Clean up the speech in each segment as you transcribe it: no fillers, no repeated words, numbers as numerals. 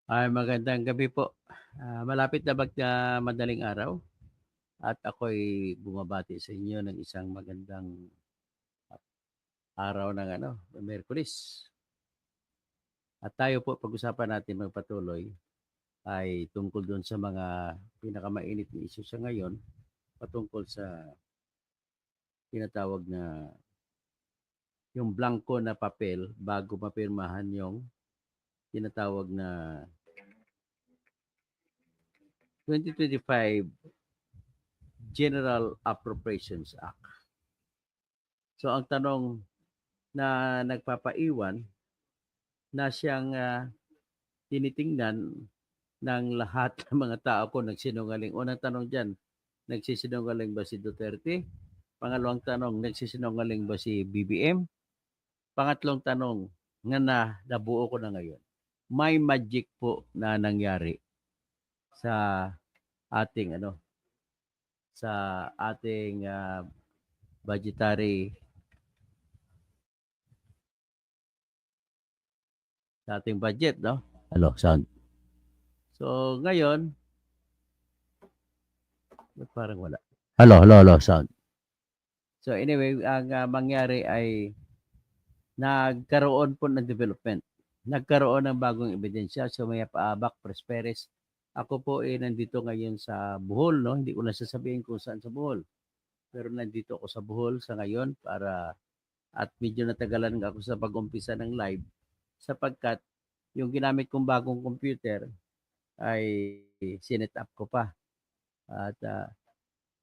Ay, magandang gabi po. Malapit na madaling araw at ako'y bumabati sa inyo ng isang magandang araw ng Miyerkules. At tayo po pag-usapan natin magpatuloy ay tungkol doon sa mga pinakamainit na issue sa ngayon patungkol sa tinatawag na yung blanco na papel bago mapirmahan yung tinatawag na 2025 General Appropriations Act. So ang tanong na nagpapaiwan na siyang tinitingnan ng lahat ng mga tao kung nagsinungaling. Unang tanong dyan, nagsisinungaling ba si Duterte? Pangalawang tanong, nagsisinungaling ba si BBM? Pangatlong tanong, nga nabuo ko na ngayon. May magic po na nangyari sa ating budgetary sa ating budget, no? Hello, sound. So, ngayon, parang wala. Hello, sound. So, anyway, ang mangyari ay nagkaroon po ng development. Nagkaroon ng bagong ebidensya. So, may Back Prosperes. Ako po nandito ngayon sa Bohol, no? Hindi ko na sasabihin kung saan sa Bohol. Pero nandito ako sa Bohol sa ngayon at medyo natagalan ako sa pag-umpisa ng live sapagkat yung ginamit kong bagong computer ay sinet up ko pa. At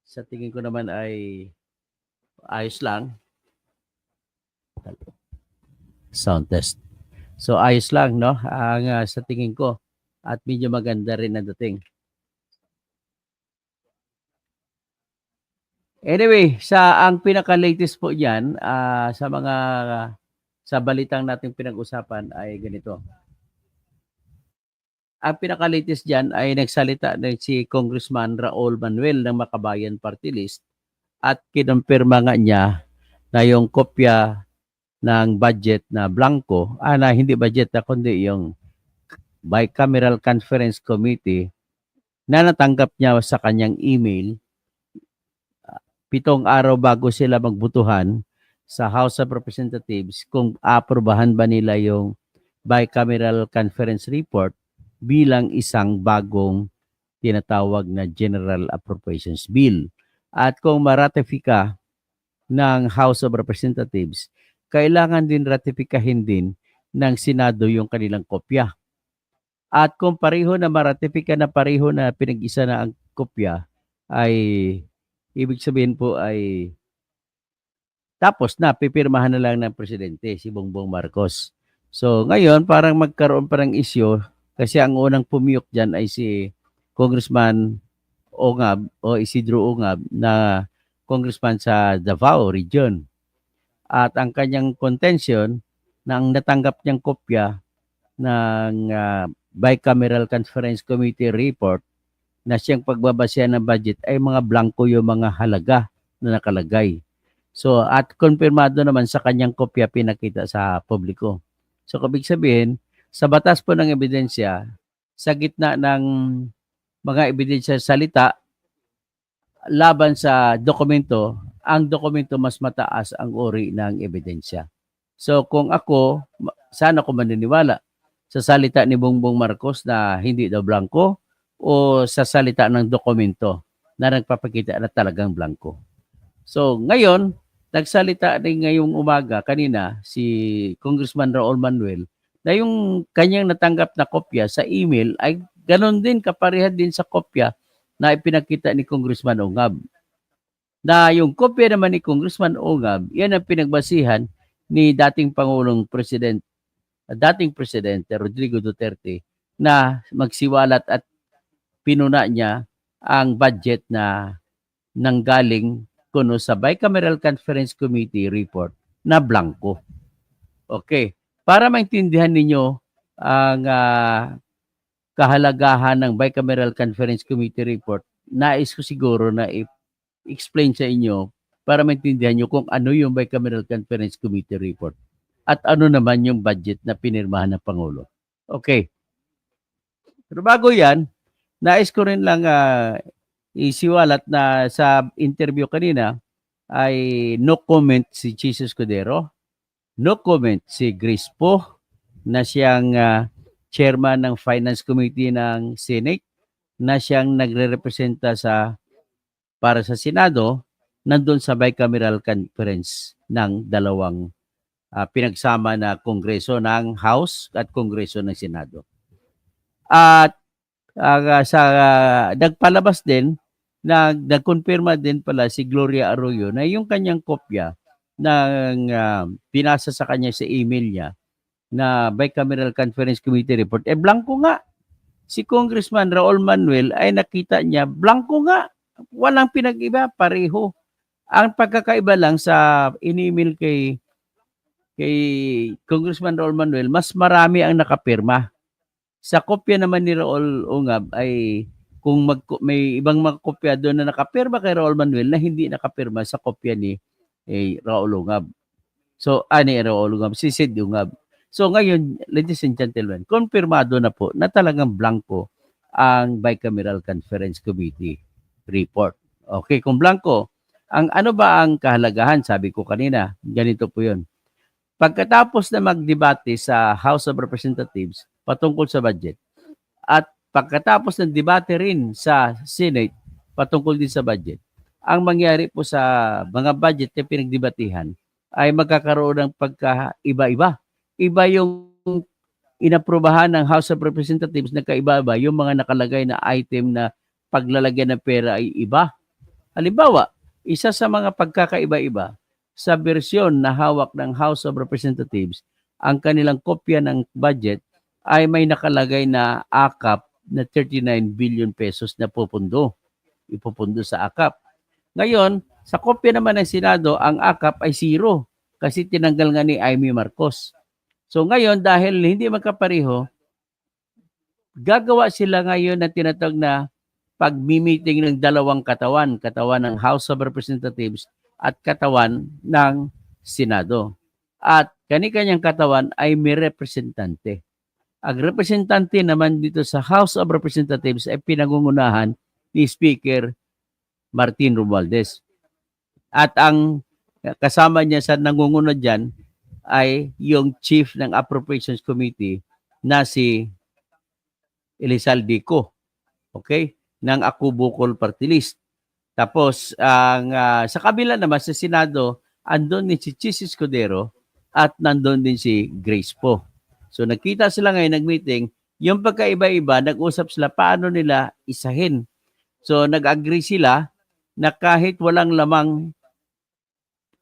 sa tingin ko naman ay ayos lang. Sound test. So ayos lang, no? Ang sa tingin ko at medyo maganda rin na dating. Anyway, ang pinaka-latest po diyan sa balitang nating pinag-usapan ay ganito. Ang pinaka-latest diyan ay nagsalita na si Congressman Raul Manuel ng Makabayan Party List at kinumpirma nga niya na yung kopya ng budget na blanco, na hindi budget na kundi yung Bicameral Conference Committee na natanggap niya sa kanyang email 7 araw bago sila magbutuhan sa House of Representatives kung aprobahan ba nila yung Bicameral Conference Report bilang isang bagong tinatawag na General Appropriations Bill. At kung maratifika ng House of Representatives, kailangan din ratifikahin din ng Senado yung kanilang kopya. At kung pareho na maratifika na pareho na pinag-isa na ang kopya, ay ibig sabihin po ay tapos na, pipirmahan na lang ng presidente si Bongbong Marcos. So ngayon parang magkaroon pa ng issue kasi ang unang pumiyok dyan ay si Congressman Ongab o Isidro Ongab na congressman sa Davao Region. At ang kanyang contention na ang natanggap niyang kopya ng Bicameral Conference Committee report na siyang pagbabasya ng budget ay mga blanco yung mga halaga na nakalagay. So, at konfirmado naman sa kanyang kopya pinakita sa publiko. So, ibig sabihin, sa batas po ng ebidensya, sa gitna ng mga ebidensya salita, laban sa dokumento, ang dokumento mas mataas ang uri ng ebidensya. So, kung ako, sana ko maniniwala sa salita ni Bongbong Marcos na hindi daw blanco o sa salita ng dokumento na nagpapakita na talagang blanco. So, ngayon, nagsalita din ngayong umaga kanina si Congressman Raul Manuel na yung kanyang natanggap na kopya sa email ay ganon din, kapareha din sa kopya na ipinakita ni Congressman Ongab. Na yung kopya naman ni Congressman Ongab, yan ang pinagbasihan ni dating Presidente Rodrigo Duterte na magsiwalat at pinuna niya ang budget na nanggaling kuno sa Bicameral Conference Committee report na blanco. Okay. Para maintindihan ninyo ang kahalagahan ng Bicameral Conference Committee report, nais ko siguro na i-explain sa inyo para maintindihan nyo kung ano yung Bicameral Conference Committee report at ano naman yung budget na pinirmahan ng Pangulo. Okay. Pero bago yan, nais ko rin lang isiwalat na sa interview kanina ay no comment si Jesus Cordero, no comment si Grace Poe na siyang chairman ng Finance Committee ng Senate, na siyang nagre-representa para sa Senado, nandun sa bicameral conference ng dalawang pinagsama na kongreso ng House at kongreso ng Senado. At nagpalabas din, nagkonfirma din pala si Gloria Arroyo na yung kanyang kopya ng pinasa sa kanya sa email niya na Bicameral Conference Committee report, blanco nga. Si Congressman Raul Manuel ay nakita niya, blanco nga. Walang pinag-iba, pareho. Ang pagkakaiba lang sa in-email kay Congressman Raul Manuel, mas marami ang nakapirma. Sa kopya naman ni Raul Ungab ay kung may ibang mga kopya doon na nakapirma kay Raul Manuel na hindi nakapirma sa kopya ni Raul Ungab. So, ni Raul Ungab, si Sid Ungab. So ngayon, ladies and gentlemen, konfirmado na po na talagang blanco ang Bicameral Conference Committee report. Okay, kung blanco, ano ba ang kahalagahan? Sabi ko kanina, ganito po yun. Pagkatapos na magdebate sa House of Representatives patungkol sa budget, at pagkatapos ng debate rin sa Senate patungkol din sa budget, ang mangyari po sa mga budget na pinagdebatihan ay magkakaroon ng pagkaiba-iba. Iba yung inaprubahan ng House of Representatives na kaiba-iba, yung mga nakalagay na item na paglalagyan ng pera ay iba. Halimbawa, isa sa mga pagkakaiba-iba sa bersyon na hawak ng House of Representatives, ang kanilang kopya ng budget ay may nakalagay na akap na 39 billion pesos na ipupundo sa akap. Ngayon, sa kopya naman ng Senado, ang akap ay zero kasi tinanggal nga ni Amy Marcos. So ngayon, dahil hindi magkapareho, gagawa sila ngayon na tinatawag na pag-meeting ng dalawang katawan ng House of Representatives at katawan ng Senado. At kani-kanyang katawan ay may representante. Ang representante naman dito sa House of Representatives ay pinangungunahan ni Speaker Martin Romualdez. At ang kasama niya sa nangunguna dyan ay yung chief ng Appropriations Committee na si Elizalde Co. Okay? Ng Ako Bukol Party List. Tapos, sa kabila naman sa Senado, andun din si Jesus Cordero at nandun din si Grace Poe. So, nagkita sila ngayon, nag-meeting. Yung pagkaiba-iba, nag-usap sila paano nila isahin. So, nag-agree sila na kahit walang lamang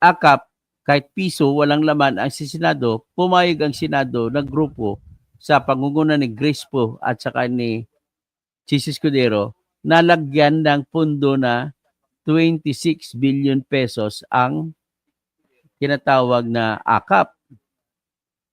akap, kahit piso, walang laman ang Senado, pumayag ang Senado ng grupo sa pangunguna ni Grace Poe at saka ni Jesus Cordero na lagyan ng pundo na 26 billion pesos ang tinatawag na akap.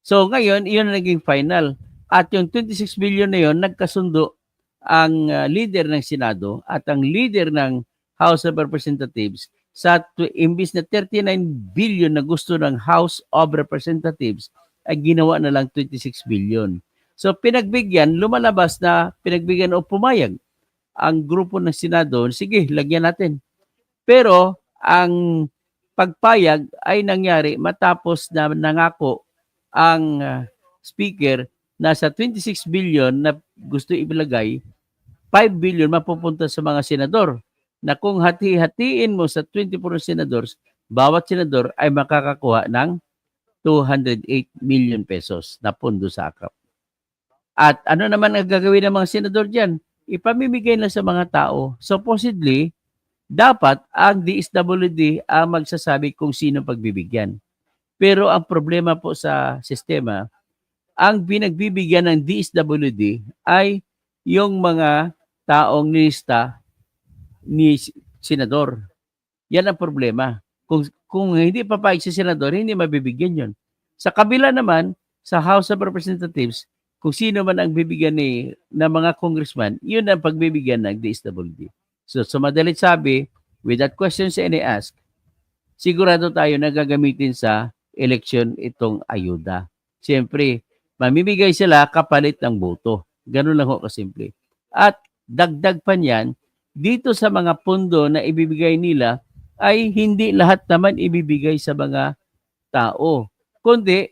So ngayon, iyon ang naging final. At yung 26 billion na yun, nagkasundo ang leader ng Senado at ang leader ng House of Representatives sa imbis na 39 billion na gusto ng House of Representatives ay ginawa na lang 26 billion. So pinagbigyan, lumalabas na pinagbigyan o pumayag ang grupo ng Senado, sige, lagyan natin. Pero ang pagpayag ay nangyari matapos na nangako ang speaker na sa 26 billion na gusto ibilagay, 5 billion mapupunta sa mga senador. Na kung hati-hatiin mo sa 24 senadors, bawat senador ay makakakuha ng 208 million pesos na pondo sa akap. At ano naman ang gagawin ng mga senador dyan? Ipamimigay na sa mga tao. Supposedly, dapat ang DSWD ang magsasabi kung sino pagbibigyan. Pero ang problema po sa sistema, ang binagbibigyan ng DSWD ay yung mga taong nilista ni senador. Yan ang problema. Kung hindi papayag si senador, hindi mabibigyan yon. Sa kabila naman, sa House of Representatives, kung sino man ang bibigyan ng mga congressman, yun ang pagbibigyan ng DSWD. So madalit sabi, without questions any ask, sigurado tayo na gagamitin sa election itong ayuda. Siyempre, mamimigay sila kapalit ng boto. Ganun lang ho kasimple. At dagdag pa niyan, dito sa mga pondo na ibibigay nila ay hindi lahat naman ibibigay sa mga tao. Kundi,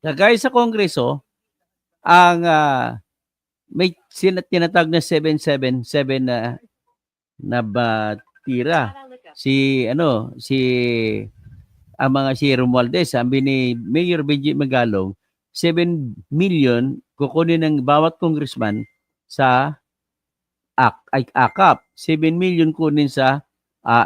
kagaya sa Kongreso, ang may tinatawag na 777 na tira. Si si Romualdez, sabi ni Mayor Benji Magalong, 7 million kukunin ng bawat congressman sa AKAP. 7 million kunin sa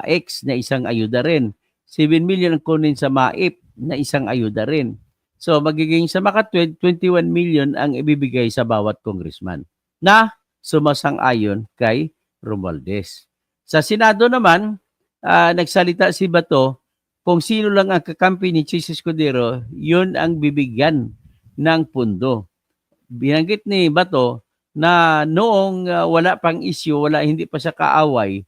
X na isang ayuda rin. 7 million ang kunin sa MAIP na isang ayuda rin. So magiging sa Makatwid, 21 million ang ibibigay sa bawat congressman na sumasang-ayon kay Romualdez. Sa Senado naman, nagsalita si Bato, kung sino lang ang kakampi ni Chis Escudero, yun ang bibigyan ng pundo. Binanggit ni Bato na noong wala pang issue, hindi pa siya kaaway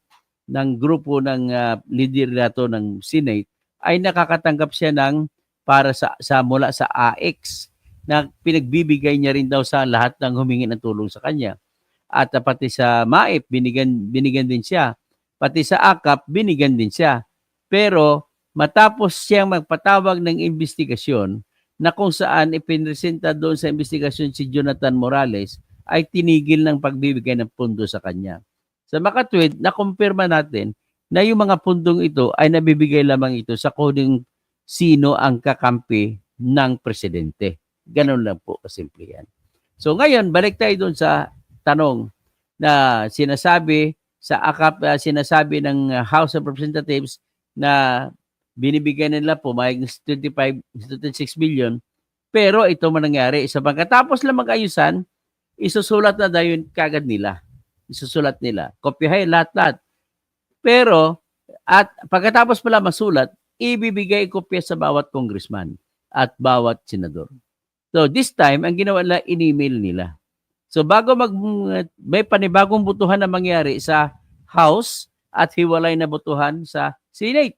ng grupo ng liderato ng Senate, ay nakakatanggap siya ng para sa mula sa AX na pinagbibigay niya rin daw sa lahat ng humingi ng tulong sa kanya. At pati sa MAIP, binigyan din siya. Pati sa AKAP, binigyan din siya. Pero matapos siyang magpatawag ng investigasyon na kung saan ipinresenta doon sa investigasyon si Jonathan Morales, ay tinigil ng pagbibigay ng pundo sa kanya. Sa Makatwid, nakumpirma natin na yung mga pundong ito ay nabibigay lamang ito sa kung sino ang kakampi ng presidente. Ganun lang po kasimple yan. So ngayon, balik tayo doon sa tanong na sinasabi sa AKAP, sinasabi ng House of Representatives na binibigyan nila po may 26 billion, pero ito manangyari sa pagkatapos lang mag-ayusan, isusulat na daw yun kagad nila. Isusulat nila. Kopyahin lahat-lahat. Pero, at pagkatapos pala masulat, ibibigay kopya sa bawat congressman at bawat senador. So, this time, ang ginawa nila, in-email nila. So, bago may panibagong butuhan na mangyari sa House at hiwalay na butuhan sa Senate.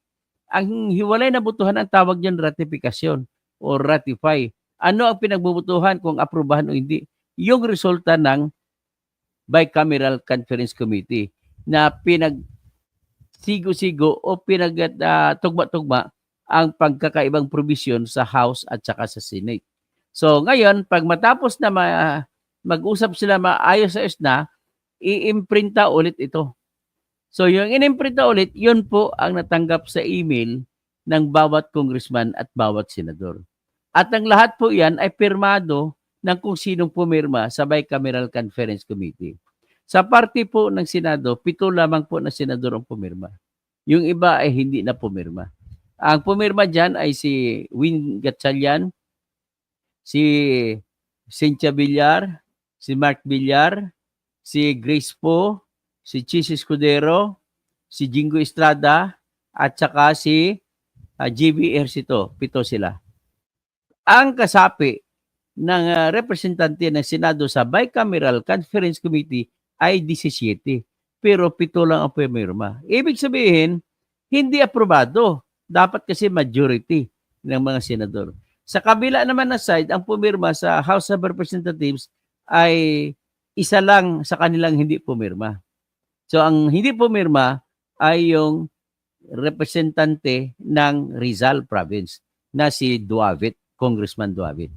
Ang hiwalay na butuhan, ang tawag niyan ratifikasyon o ratify. Ano ang pinagbubutuhan kung aprubahan o hindi? Yung resulta ng Bicameral Conference Committee na pinagsigo-sigo o pinagtugma-tugma ang pagkakaibang provision sa House at saka sa Senate. So ngayon, pag matapos na mag-usap sila maayos-ayos na, i-imprinta ulit ito. So yung in-imprinta ulit, yun po ang natanggap sa email ng bawat congressman at bawat senador. At ang lahat po yan ay pirmado ng kung sinong pumirma sa Bicameral Conference Committee. Sa parte po ng Senado, 7 lamang po na senador ang pumirma. Yung iba ay hindi na pumirma. Ang pumirma dyan ay si Win Gatchalian, si Cynthia Villar, si Mark Villar, si Grace Poe, si Chis Escudero, si Jingo Estrada, at saka si GB Ejercito. 7 sila. Ang kasapi ng representante ng Senado sa Bicameral Conference Committee ay 17. Pero 7 lang ang pumirma. Ibig sabihin, hindi aprobado. Dapat kasi majority ng mga senador. Sa kabila naman na side, ang pumirma sa House of Representatives ay isa lang sa kanilang hindi pumirma. So ang hindi pumirma ay yung representante ng Rizal Province na si Duavit, Congressman Duavit.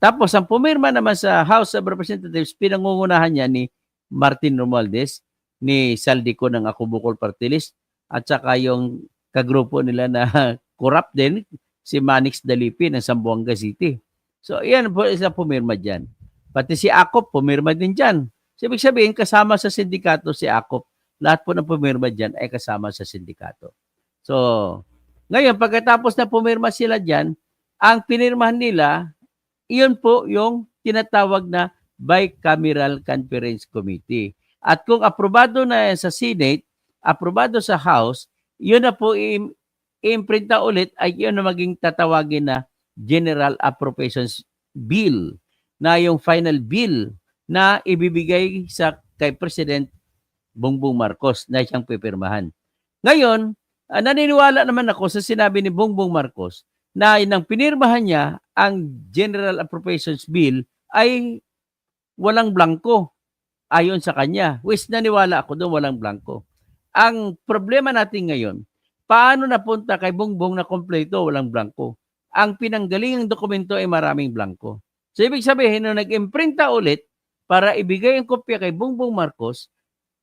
Tapos ang pumirma naman sa House of Representatives, pinangungunahan niya ni Martin Romualdez, ni Saldico ng Ako Bukol Party List, at saka yung kagrupo nila na corrupt din, si Manix Dalipi ng Zamboanga City. So yan po isa pumirma dyan. Pati si Akop pumirma din dyan. So, ibig sabihin, kasama sa sindikato si Akop. Lahat po ng pumirma dyan ay kasama sa sindikato. So, ngayon, pagkatapos na pumirma sila dyan, ang pinirmahan nila, iyon po yung tinatawag na Bicameral Conference Committee. At kung aprobado na sa Senate, aprobado sa House, yun na po i-imprinta ulit ay yun na maging tatawagin na General Appropriations Bill, na yung final bill na ibibigay kay President Bongbong Marcos na siyang pipirmahan. Ngayon, naniniwala naman ako sa sinabi ni Bongbong Marcos na nang pinirmahan niya ang General Appropriations Bill ay walang blanco ayon sa kanya. Which naniwala ako doon walang blanco. Ang problema natin ngayon, paano napunta kay Bongbong na kompleto walang blanco? Ang pinanggalingang dokumento ay maraming blanco. So ibig sabihin, nung nag-imprinta ulit para ibigay ang kopya kay Bongbong Marcos,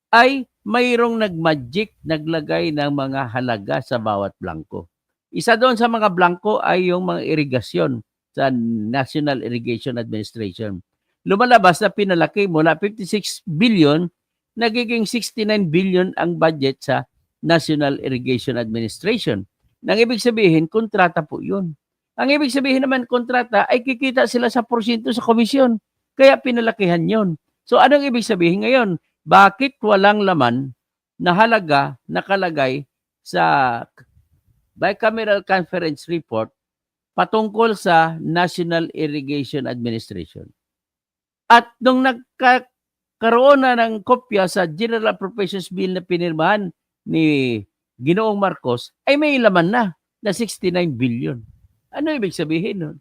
ay mayroong nagmagic, naglagay ng mga halaga sa bawat blanco. Isa doon sa mga blanco ay yung mga irigasyon sa National Irrigation Administration. Lumalabas na pinalaki mula 56 billion, nagiging 69 billion ang budget sa National Irrigation Administration. Nang ibig sabihin, kontrata po yun. Ang ibig sabihin naman kontrata ay kikita sila sa porsyento sa komisyon. Kaya pinalakihan yon. So anong ibig sabihin ngayon? Bakit walang laman na halaga nakalagay sa Bicameral Conference Report patungkol sa National Irrigation Administration? At nung nagkaroon na ng kopya sa General Appropriations Bill na pinirmahan ni Ginoong Marcos, ay may laman na 69 billion. Ano ibig sabihin nun?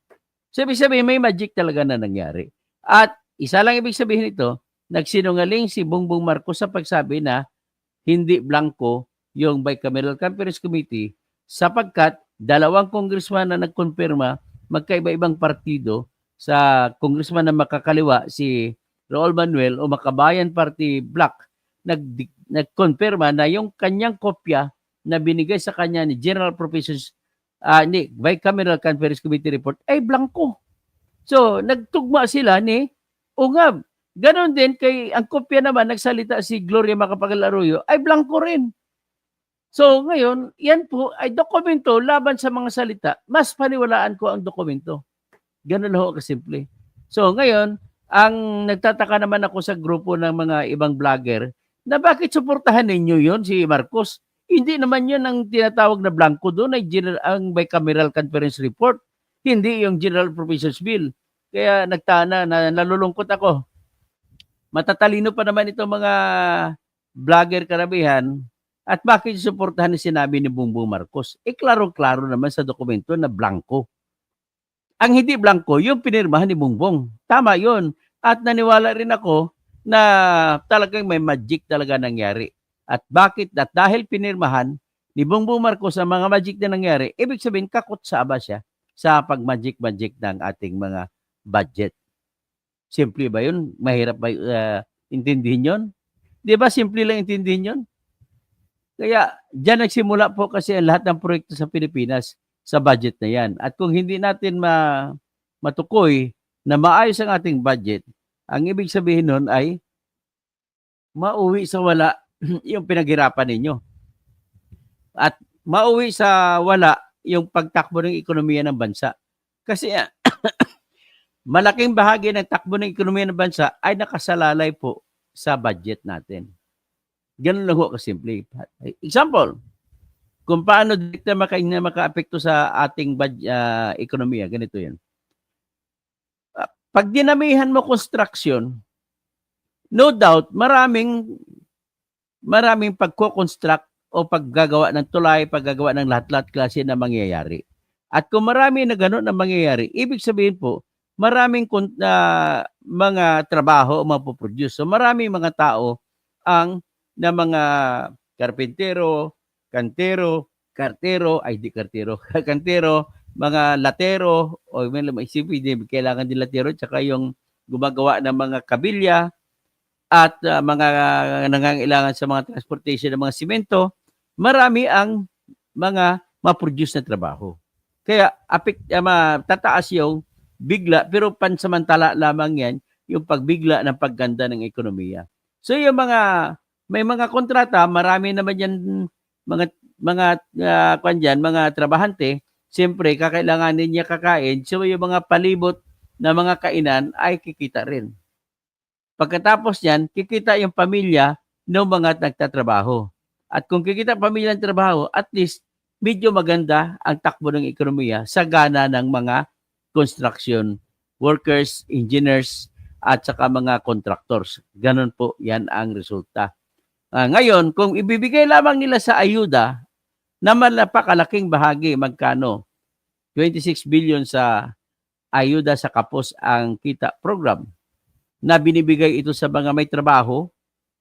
So, ibig sabihin, may magic talaga na nangyari. At isa lang ibig sabihin ito, nagsinungaling si Bongbong Marcos sa pagsabi na hindi blanco yung Bicameral Conference Committee sapagkat dalawang congressman na nagkonfirma, magkaiba-ibang partido, sa congressman na makakaliwa, si Raul Manuel o Makabayan Party Black, nagkonfirma na yung kanyang kopya na binigay sa kanya ni General Appropriations ni Bicameral Conference Committee report ay blanco. So, nagtugma sila ni Ungab. Ganon din kay ang kopya naman nagsalita si Gloria Macapagal Arroyo ay blanco rin. So, ngayon, yan po ay dokumento laban sa mga salita. Mas paniwalaan ko ang dokumento. Ganon ho kasimple. So, ngayon, ang nagtataka naman ako sa grupo ng mga ibang vlogger na bakit suportahan ninyo yon si Marcos? Hindi naman yun ang tinatawag na blanco doon ay ang Bicameral Conference Report. Hindi yung General Appropriations Bill. Kaya nagtana na nalulungkot ako. Matatalino pa naman itong mga vlogger karamihan. At bakit suportahan ni sinabi ni Bongbong Marcos? Klaro-klaro naman sa dokumento na blanco. Ang hindi blanco, yung pinirmahan ni Bongbong. Tama yun. At naniwala rin ako na talagang may magic talaga nangyari. At bakit? At dahil pinirmahan ni Bongbong Marcos ang mga magic na nangyari, ibig sabihin kakutsaba siya sa pag-magic-magic ng ating mga budget. Simple ba yun? Mahirap ba intindihin yun? Di ba simple lang intindihin yun? Kaya dyan nagsimula po kasi ang lahat ng proyekto sa Pilipinas sa budget na yan. At kung hindi natin matukoy na maayos ang ating budget, ang ibig sabihin nun ay mauwi sa wala yung pinaghirapan ninyo. At mauwi sa wala yung pagtakbo ng ekonomiya ng bansa. Kasi malaking bahagi ng takbo ng ekonomiya ng bansa ay nakasalalay po sa budget natin. Ganun lang ho kasimple. Example, kung paano direkta maka-apekto sa ating ekonomiya, ganito yan. Pag dinamihan mo construction, no doubt, maraming pagko-construct o paggagawa ng tulay, paggagawa ng lahat-lahat klase na mangyayari. At kung marami na gano'n na mangyayari, ibig sabihin po, maraming mga trabaho o mapoproduce. So maraming mga tao na mga karpintero, kantero, mga latero, o may isipin, kailangan din latero, tsaka yung gumagawa ng mga kabilya, at mga nangangailangan sa mga transportation ng mga simento, marami ang mga ma-produce na trabaho. Kaya tataas yung bigla, pero pansamantala lamang yan, yung pagbigla ng pagganda ng ekonomiya. So yung may mga kontrata, marami naman yan mga trabahante, siyempre kakailanganin niya kakain, so yung mga palibot na mga kainan ay kikita rin. Pagkatapos niyan, kikita yung pamilya ng mga nagtatrabaho. At kung kikita pamilya ng trabaho, at least medyo maganda ang takbo ng ekonomiya sa gana ng mga construction workers, engineers, at saka mga contractors. Ganon po yan ang resulta. Ngayon, kung ibibigay lamang nila sa ayuda, naman napakalaking bahagi, magkano? 26 billion sa ayuda sa kapos ang kita program. na binibigay ito sa mga may trabaho,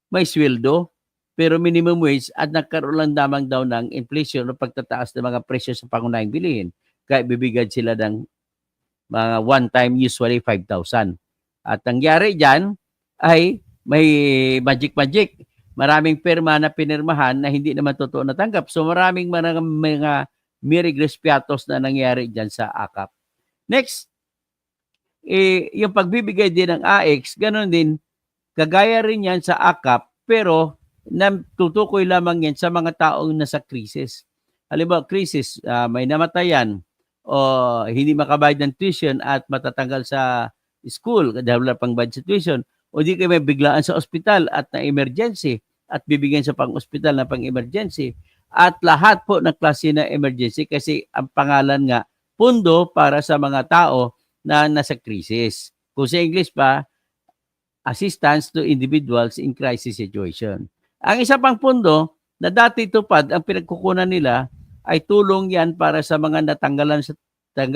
may sweldo, pero minimum wage at nagkaroon lang damang daw ng inflation o pagtataas ng mga presyo sa pangunahing bilihin. Kaya bibigyan sila ng mga one time, usually 5,000. At nangyari dyan ay may magic-magic. Maraming pirma na pinirmahan na hindi naman totoo natanggap. So maraming mga mirigres piatos na nangyari dyan sa AKAP. Next, yung pagbibigay din ng AX, ganun din, kagaya rin yan sa AKAP, pero tutukoy lamang yan sa mga taong nasa krisis. Halimbawa, krisis, may namatayan o hindi makabayad ng tuition at matatanggal sa school dahil wala pang budget tuition, o di kayo may biglaan sa ospital at na emergency at bibigyan sa pang-ospital na pang-emergency. At lahat po ng klase na emergency kasi ang pangalan nga, pundo para sa mga tao na nasa krisis. Kung sa English pa, assistance to individuals in crisis situation. Ang isa pang pundo na dati tupad ang pinagkukunan nila ay tulong yan para sa mga tanggal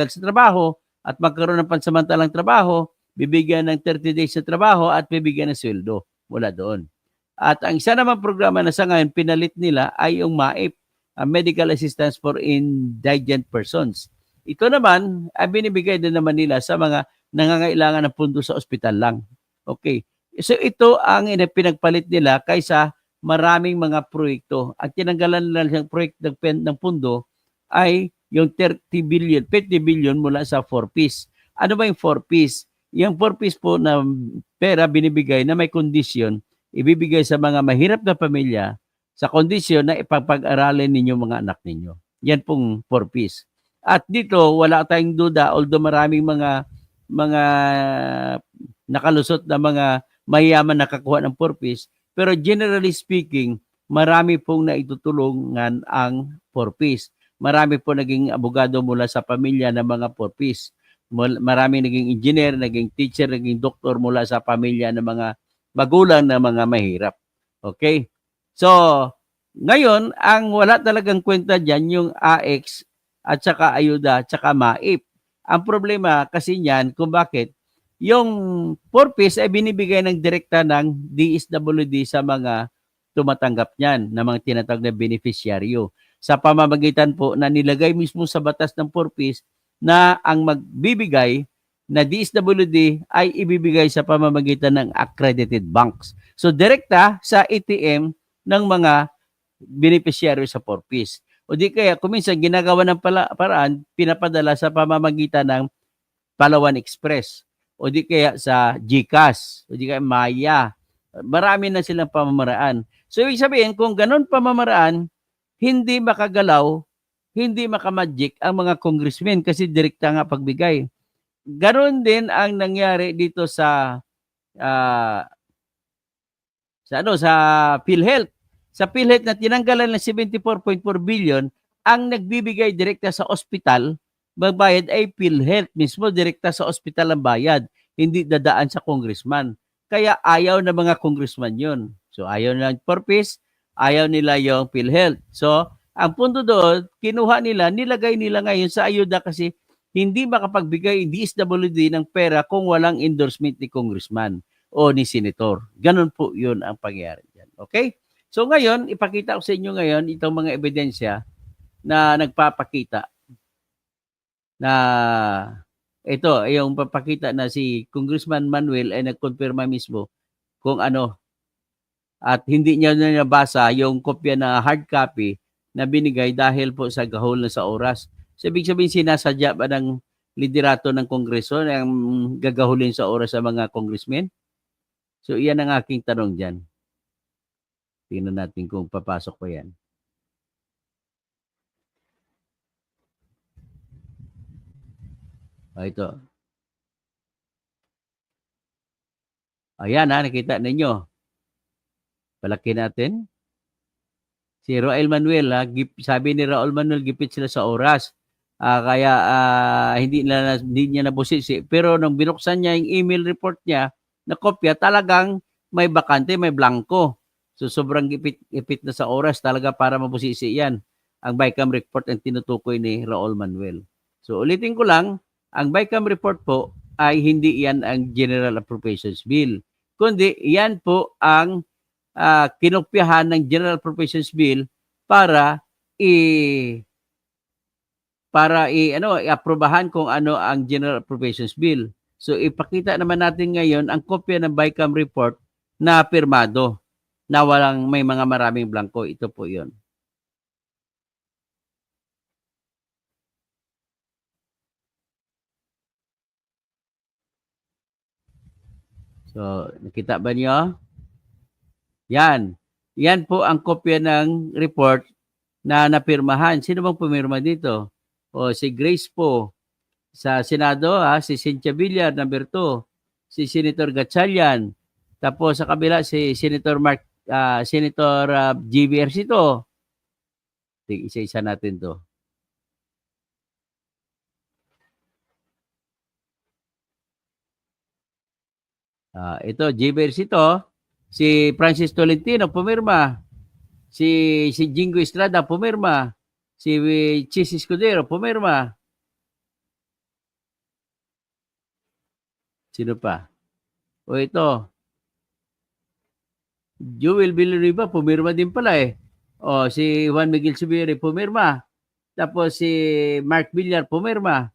sa trabaho at magkaroon ng pansamantalang trabaho, bibigyan ng 30 days sa trabaho at bibigyan ng sweldo mula doon. At ang isa naman programa na sa ngayon pinalit nila ay yung MAIP, Medical Assistance for Indigent Persons. Ito naman ay binibigay din naman nila sa mga nangangailangan ng pundo sa ospital lang. Okay. So ito ang pinagpalit nila kaysa maraming mga proyekto. At tinanggalan nila ng proyekto ng pundo ay yung 30 billion, 50 billion mula sa 4Ps. Ano ba yung 4Ps? Yung 4Ps po na pera binibigay na may kondisyon, ibibigay sa mga mahirap na pamilya sa kondisyon na ipapag-aralin ninyo mga anak ninyo. Yan pong 4Ps. At dito, wala tayong duda, although maraming mga nakalusot na mga mayayaman nakakuha ng 4Ps, pero generally speaking, marami pong naitutulungan ang 4Ps. Marami po naging abogado mula sa pamilya ng mga 4Ps. Marami naging engineer, naging teacher, naging doktor mula sa pamilya ng mga magulang na mga mahirap. Okay? So, ngayon, ang wala talagang kwenta dyan, yung AX at saka ayuda at saka MAIP. Ang problema kasi niyan kung bakit yung 4Ps ay binibigay ng direkta ng DSWD sa mga tumatanggap niyan, na mga tinatawag na beneficiaryo. Sa pamamagitan po na nilagay mismo sa batas ng 4Ps na ang magbibigay na DSWD ay ibibigay sa pamamagitan ng accredited banks. So direkta sa ATM ng mga beneficiaryo sa 4Ps. O di kaya kuminsan ginagawa ng paraan, pinapadala sa pamamagitan ng Palawan Express. O di kaya sa GCash. O di kaya Maya. Marami na silang pamamaraan. So ibig sabihin, kung ganun pamamaraan, hindi makagalaw, hindi makamagic ang mga congressmen kasi direkta nga pagbigay. Ganon din ang nangyari dito sa PhilHealth. Sa PhilHealth na tinanggalan ng 74.4 billion, ang nagbibigay direkta sa ospital, magbayad ay PhilHealth mismo, direkta sa ospital ang bayad, hindi dadaan sa congressman. Kaya ayaw na mga congressman yun. So ayaw nila ng 4Ps, ayaw nila yung PhilHealth. So ang punto doon, kinuha nila, nilagay nila ngayon sa ayuda kasi hindi makapagbigay DSWD ng pera kung walang endorsement ni congressman o ni senator. Ganun po yun ang pangyayari dyan. Okay? So ngayon, ipakita ko sa inyo ngayon itong mga ebidensya na nagpapakita na ito, yung papakita na si Congressman Manuel ay nagkonfirma mismo kung ano at hindi niya nabasa yung kopya na hard copy na binigay dahil po sa gahol na sa oras. So, ibig sabihin sinasadya ba ng liderato ng Kongreso na gagahulin sa oras sa mga congressmen? So, iyan ang aking tanong dyan. Tingnan natin kung papasok pa yan. Ito. Ayan nakita ninyo. Palaki natin. Si Raul Manuel, sabi ni Raul Manuel, gipit sila sa oras. Kaya hindi niya nabusi. Pero nung binuksan niya yung email report niya, na kopya, talagang may bakante, may blanco. So sobrang ipit na sa oras talaga para mabusisi yan. Ang BICAM report ang tinutukoy ni Raul Manuel. So ulitin ko lang, ang BICAM report po ay hindi yan ang General Appropriations Bill. Kundi yan po ang kinopyahan ng General Appropriations Bill para i-aprobahan kung ano ang General Appropriations Bill. So ipakita naman natin ngayon ang kopya ng BICAM report na pirmado na may mga maraming blanco. Ito po 'yon. So nakita ba niyo? Yan. Yan po ang kopya ng report na napirmahan. Sino bang pumirma dito? O si Grace po. Sa Senado, si Cynthia Villar, number 2. Si Senator Gatchalian. Tapos sa kabila, si Senator G.V. Ercito. Isa-isa natin to. Ito, G.V. Ercito. Si Francis Tolentino, pumirma. Si Jingo Estrada, pumirma. Si Chis Escudero, pumirma. Sino pa? O ito, Joel Villanueva, pumirma din pala eh. O si Juan Miguel Zubiri, pumirma. Tapos si Mark Villar, pumirma.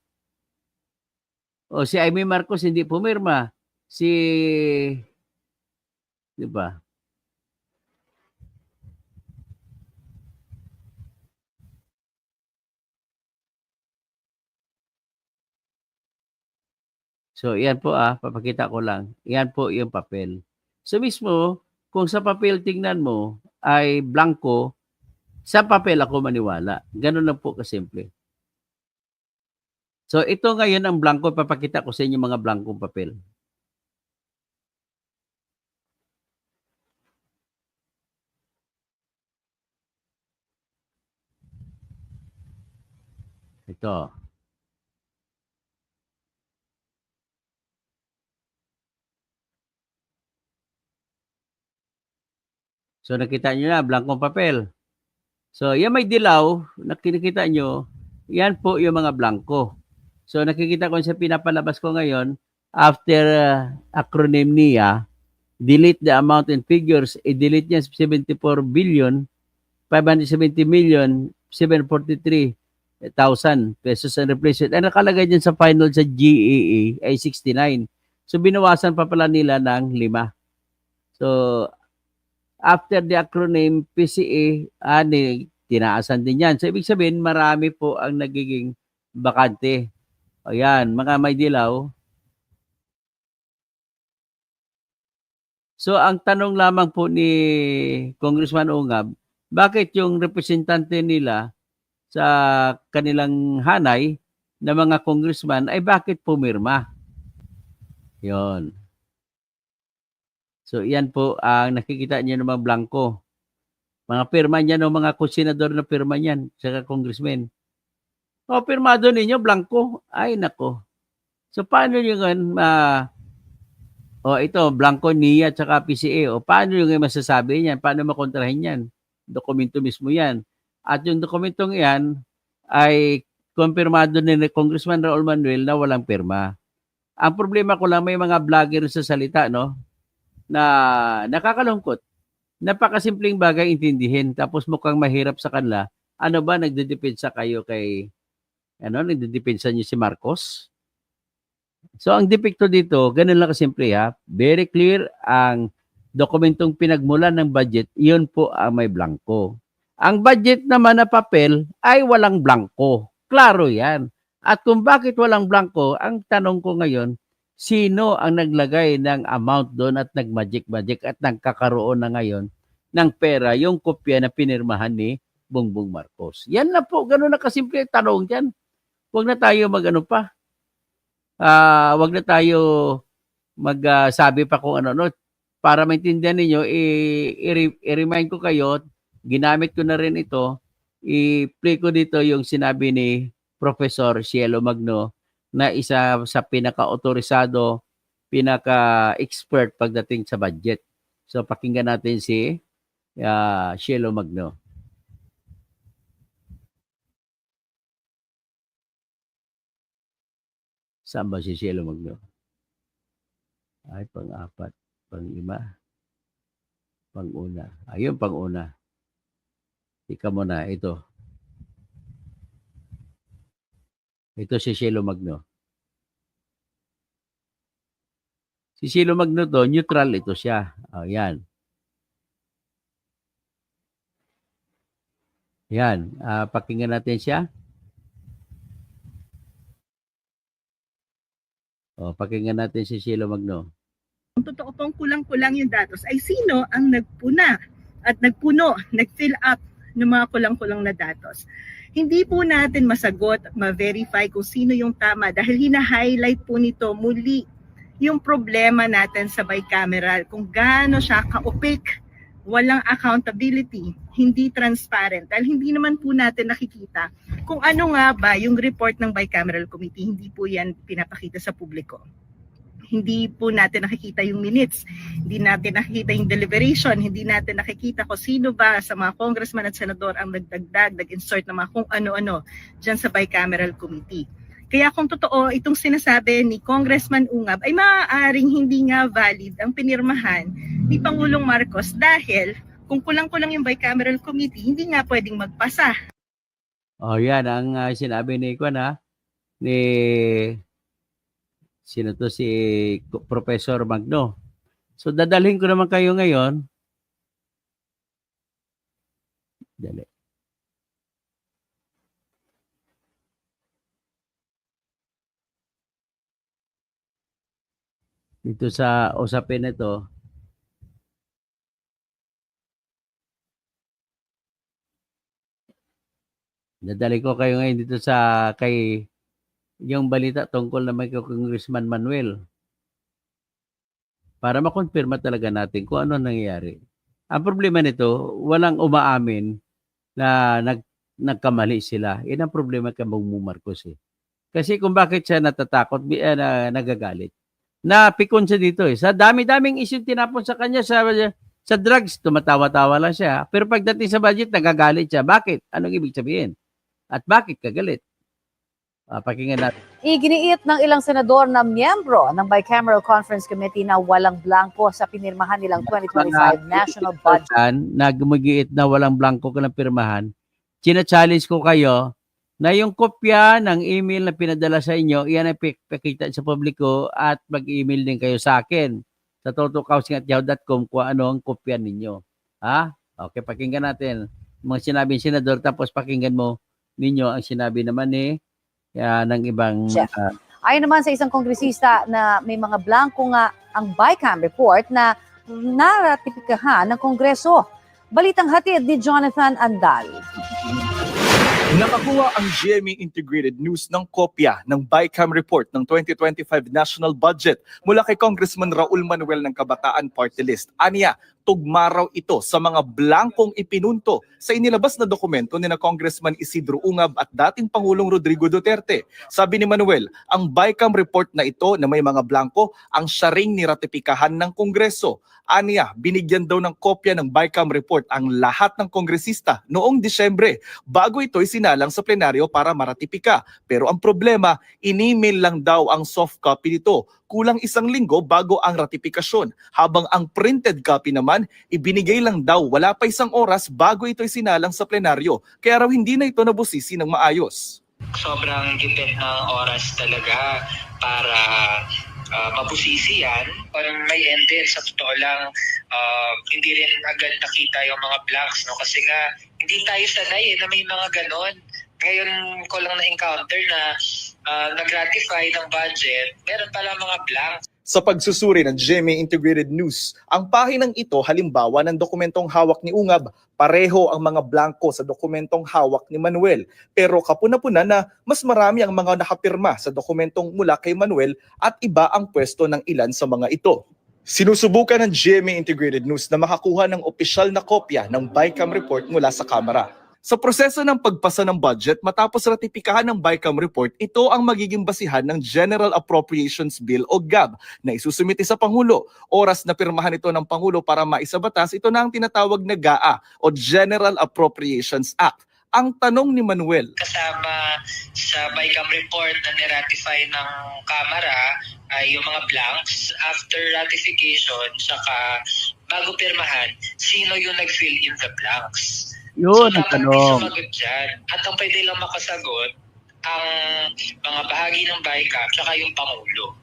O si Amy Marcos, hindi pumirma. Di ba? So, yan po papakita ko lang. Yan po yung papel. So mismo, kung sa papel tingnan mo ay blanco, sa papel ako maniwala. Ganun lang po kasimple. So ito ngayon ang blanco, papakita ko sa inyo mga blankong papel. Ito. So nakita nyo na, blankong papel. So yan may dilaw, nakikita nyo, yan po yung mga blanco. So nakikita ko sa pinapalabas ko ngayon, after acronym niya, delete the amount and figures, i-delete niya 74 billion, 570 million, 743,000 pesos and replace it. Ang nakalagay dyan sa final sa GAA ay 69. So binawasan pa pala nila ng 5. So after the acronym PCA, tinaasan din yan. So ibig sabihin, marami po ang nagiging bakante. Ayan, mga may dilaw. So ang tanong lamang po ni Congressman Ungab, bakit yung representante nila sa kanilang hanay na mga congressman ay bakit pumirma? Yon. So yan po ang nakikita niyo ng mga blanco. Mga pirma niyan o mga senador na pirma niyan, saka congressmen. O pirmado ninyo, blanco. Ay nako. So paano nyo ngayon ito, blanco NIA at saka PCA. O paano nyo masasabi niyan? Paano makontrahin yan? Dokumento mismo yan. At yung dokumentong yan ay kumpirmado ni Congressman Raul Manuel na walang pirma. Ang problema ko lang, may mga vlogger sa salita, no? Na nakakalungkot. Napakasimpleng bagay intindihin. Tapos mukhang mahirap sa kanila. Ano ba, nagdedepensa kayo kay, nagdedepensa niyo si Marcos? So ang depekto dito, ganun lang kasimple Very clear ang dokumentong pinagmulan ng budget, iyon po ang may blanco. Ang budget naman na papel ay walang blanco. Klaro yan. At kung bakit walang blanco, ang tanong ko ngayon, sino ang naglagay ng amount doon at nagmagic-magic at nagkakaroon na ngayon ng pera, yung kopya na pinirmahan ni Bongbong Marcos? Yan na po, ganun na kasimple tanong dyan. Huwag na tayo wag na tayo magsabi pa kung ano. Para maintindihan ninyo, i-remind ko kayo, ginamit ko na rin ito, i-play ko dito yung sinabi ni Professor Cielo Magno na isa sa pinaka-autorisado, pinaka-expert pagdating sa budget. So pakinggan natin si Cielo Magno. Saan ba si Cielo Magno? Ay, pang-apat, pang-lima, pang-una. Ayun, pang-una. Ika mo na, ito. Ito si Cielo Magno. Si Cielo Magno to, neutral ito siya. Oh, yan. Yan. Pakinggan natin siya. Pakinggan natin si Cielo Magno. Kung totoo pong kulang-kulang yung datos, ay sino ang nagpuna at nag-fill up ng mga kulang-kulang na datos? Hindi po natin masagot at ma-verify kung sino yung tama dahil hina-highlight po nito muli yung problema natin sa bicameral, kung gaano siya ka-opaque, walang accountability, hindi transparent. Dahil hindi naman po natin nakikita kung ano nga ba yung report ng bicameral committee, hindi po yan pinapakita sa publiko. Hindi po natin nakikita yung minutes, hindi natin nakikita yung deliberation, hindi natin nakikita kung sino ba sa mga congressman at senador ang nagdagdag, nag-insert ng mga kung ano-ano dyan sa bicameral committee. Kaya kung totoo itong sinasabi ni Congressman Ungab ay maaaring hindi nga valid ang pinirmahan ni Pangulong Marcos dahil kung kulang-kulang yung bicameral committee, hindi nga pwedeng magpasa. Yan ang sinabi ni ni sino to, si Professor Magno. So dadalhin ko naman kayo ngayon. Dali. Dito sa usapin nito, dadali ko kayo ngayon dito sa kay yung balita tungkol na may Congressman Manuel para makonfirma talaga natin kung ano nangyayari. Ang problema nito, walang umaamin na nagkamali sila. Yan ang problema kay Bongbong Marcos eh. Kasi kung bakit siya natatakot, nagagalit. Napikon siya dito eh. Sa dami-daming issue tinapon sa kanya sa drugs, tumatawa-tawa lang siya. Pero pagdating sa budget, nagagalit siya. Bakit? Anong ibig sabihin? At bakit kagalit? Pakinggan natin. Iginiit ng ilang senador na miyembro ng Bicameral Conference Committee na walang blanco sa pinirmahan nilang 2025 national budget. Nagmugiit na walang blanco ka ng pirmahan. China-challenge ko kayo na yung kopya ng email na pinadala sa inyo, iyan ay pakita sa publiko at mag-email din kayo sa akin sa totokausing@yahoo.com kung ano ang kopya ninyo. Okay, pakinggan natin mga sinabi ng senador tapos pakinggan mo ninyo ang sinabi naman ng ibang... Ayon naman sa isang kongresista na may mga blanco nga ang BICAM report na naratipikahan ng Kongreso. Balitang hatid ni Jonathan Andal. Nakakuha ang GMA Integrated News ng kopya ng BICAM report ng 2025 national budget mula kay Congressman Raul Manuel ng Kabataan Party List. Aniya, tugma raw ito sa mga blankong ipinunto sa inilabas na dokumento ni na Congressman Isidro Ungab at dating Pangulong Rodrigo Duterte. Sabi ni Manuel, ang BICAM report na ito na may mga blanko ang siya ring niratipikahan ng Kongreso. Aniya, binigyan daw ng kopya ng BICAM report ang lahat ng kongresista noong Disyembre bago ito isinalang sa plenaryo para maratipika. Pero ang problema, in-email lang daw ang soft copy nito. Kulang isang linggo bago ang ratipikasyon. Habang ang printed copy naman, ibinigay lang daw wala pa isang oras bago ito isinalang sa plenaryo. Kaya raw hindi na ito nabusisi ng maayos. Sobrang gipit ng oras talaga para mabusisi yan. Parang may end din, sa totoo lang, hindi rin agad nakita yung mga blanks, no? Kasi nga, hindi tayo sanay na may mga ganon. Ngayon ko lang na-encounter na nag-ratify ng budget, meron pala mga blanks. Sa pagsusuri ng GMA Integrated News, ang pahinang ito halimbawa ng dokumentong hawak ni Ungab, pareho ang mga blanko sa dokumentong hawak ni Manuel. Pero kapuna-puna na mas marami ang mga nakapirma sa dokumentong mula kay Manuel at iba ang pwesto ng ilan sa mga ito. Sinusubukan ng GMA Integrated News na makakuha ng opisyal na kopya ng BICAM report mula sa Kamara. Sa proseso ng pagpasa ng budget matapos ratipikahan ng BICAM report, ito ang magiging basihan ng General Appropriations Bill o GAB na isusumite sa Pangulo. Oras na pirmahan ito ng Pangulo para maisabatas, ito na ang tinatawag na GAA o General Appropriations Act. Ang tanong ni Manuel, Kasama sa BICAM report na niratify ng Kamara ay yung mga blanks. After ratification, saka bago pirmahan, sino yung nag-fill in the blanks? Yun ang dapat may tanong. sumagot dyan. At ang pwede lang makasagot, ang mga bahagi ng BICAM, tsaka yung Pangulo.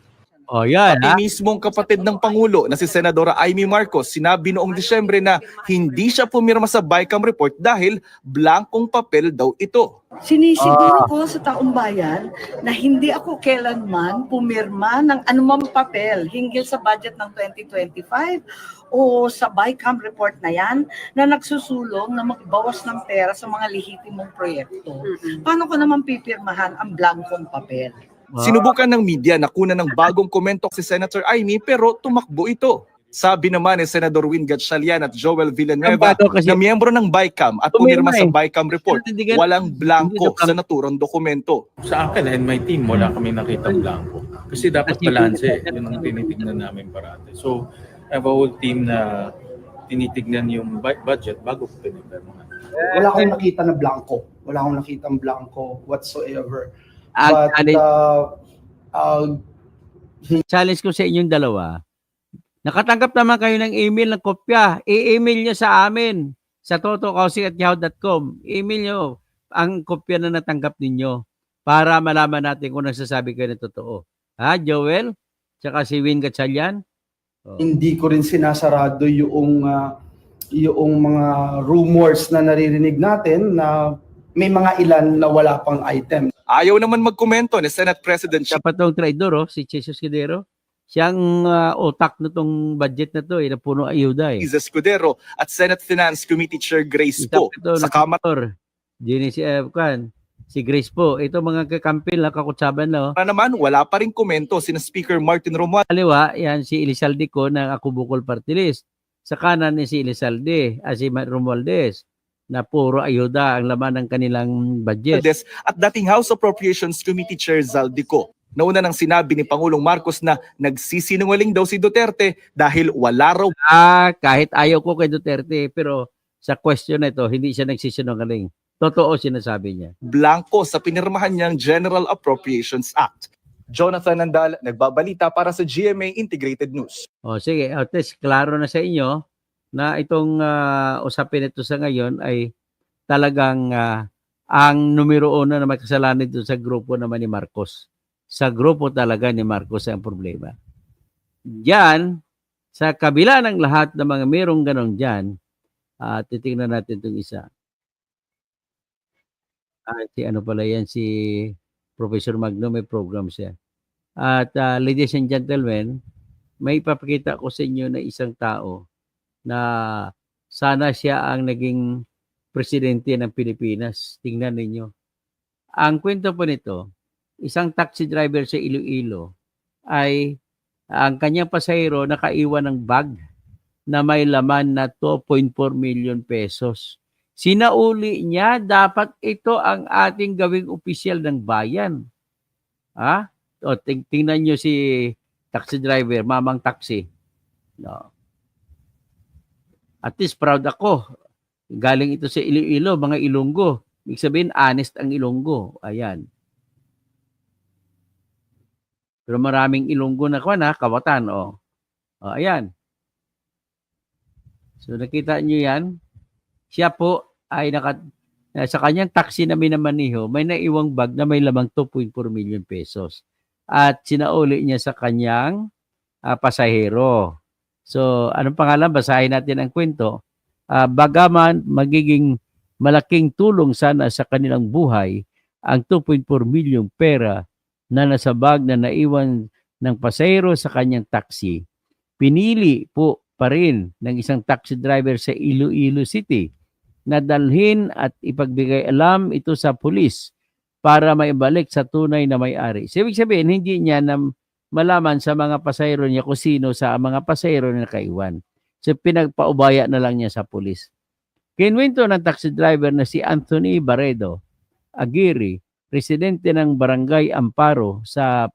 O yan, ha? pati mismong kapatid ng Pangulo na si Senadora Amy Marcos, sinabi noong Disyembre na hindi siya pumirma sa BICAM report dahil blankong papel daw ito. Sinisiguro ko sa taong bayan na hindi ako kailanman pumirma ng anumang papel hinggil sa budget ng 2025 o sa BICAM report na yan na nagsusulong na magbawas ng pera sa mga lehitimong proyekto. Paano ko naman pipirmahan ang blankong papel? Sinubukan ng media na kunan ng bagong komento si Senator Amy pero tumakbo ito. Sabi naman ni Senador Win Gatchalian at Joel Villanueva Kampado kasi- na miyembro ng BICAM at Pumirma pumirma sa eh. BICAM report, Hindi walang blanco hindi sa naturang dokumento. Sa akin and my team, wala kami nakitang blanco. Kasi dapat Kasi- balanse, yun ang tinitignan namin parati. So, I have a whole team na tinitignan yung budget bago ko pinipirmahan. Wala akong nakita na blanco. Wala akong nakitang blanco whatsoever. Ang But challenge ko sa inyong dalawa, nakatanggap naman kayo ng email ng kopya. I-email nyo sa amin sa totokausing@yahoo.com. Email nyo ang kopya na natanggap ninyo para malaman natin kung nagsasabi kayo ng totoo. Ha, Joel? Tsaka si Win Gatchalian? Oh. hindi ko rin sinasarado yung mga rumors na naririnig natin na may mga ilan na wala pang item. Ayaw naman magkomento ni Senate President Siya pa tong traidor, si Jesus Escudero. Siyang otak na tong budget na to, na puno ayuda eh. Liza Escudero at Senate Finance Committee Chair Grace Isa Poe pa ito, sa Kamara si Grace po. Ito mga kakampil na kakutsaban na. naman wala pa rin komento sina Speaker Martin Romualdez. Kaliwa, yan si Elizalde ko ng Ako Bukol Party List. Sa kanan ni si Elizalde, si Romualdez, na puro ayuda ang laman ng kanilang budget. At dating House Appropriations Committee Chair Zaldico. Nauna nang sinabi ni Pangulong Marcos na nagsisinungaling daw si Duterte dahil wala raw Kahit ayaw ko kay Duterte, pero sa question na ito, hindi siya nagsisinungaling. Totoo sinasabi niya. blanco sa pinirmahan niyang General Appropriations Act. Jonathan Nandal, nagbabalita para sa GMA Integrated News. O sige, Otes, klaro na sa inyo na itong usapin ito sa ngayon ay talagang ang numero uno na may kasalanan dito sa grupo naman ni Marcos. Sa grupo talaga ni Marcos ang problema. Diyan, sa kabila ng lahat ng mga merong ganong dyan, titingnan natin itong isa. Si ano pala yan, si Professor Magno, may program siya. At ladies and gentlemen, may ipapakita ko sa inyo na isang tao na sana siya ang naging presidente ng Pilipinas. Tingnan ninyo. Ang kwento po nito, isang taxi driver sa Iloilo ay ang kanyang pasahero nakaiwan ng bag na may laman na 2.4 million pesos. Sinauli niya, dapat ito ang ating gawing opisyal ng bayan. O, tingnan nyo si taxi driver, mamang taxi. No. At least proud ako. Galing ito sa Iloilo, mga Ilonggo. Ibig sabihin, honest ang Ilonggo. Ayan. Pero maraming Ilonggo na kawatan. O, ayan. So, nakita nyo yan. Siya po ay sa kanyang taxi na minamaniho, may naiwang bag na may lamang 2.4 million pesos. At sinauli niya sa kanyang pasahero. So, anong pangalan? Basahin natin ang kwento. Bagaman magiging malaking tulong sana sa kanilang buhay ang 2.4 million pera na nasa bag na naiwan ng pasahero sa kanyang taxi, pinili po pa rin ng isang taxi driver sa Iloilo City na dalhin at ipagbigay alam ito sa pulis para maibalik sa tunay na may-ari. So, ibig sabihin, hindi niya malaman sa mga pasahero niya kung sino sa mga pasahero na nakaiwan. So, pinagpaubaya na lang niya sa pulis. Kinwento ng taxi driver na si Anthony Barredo Aguirre, residente ng Barangay Amparo sa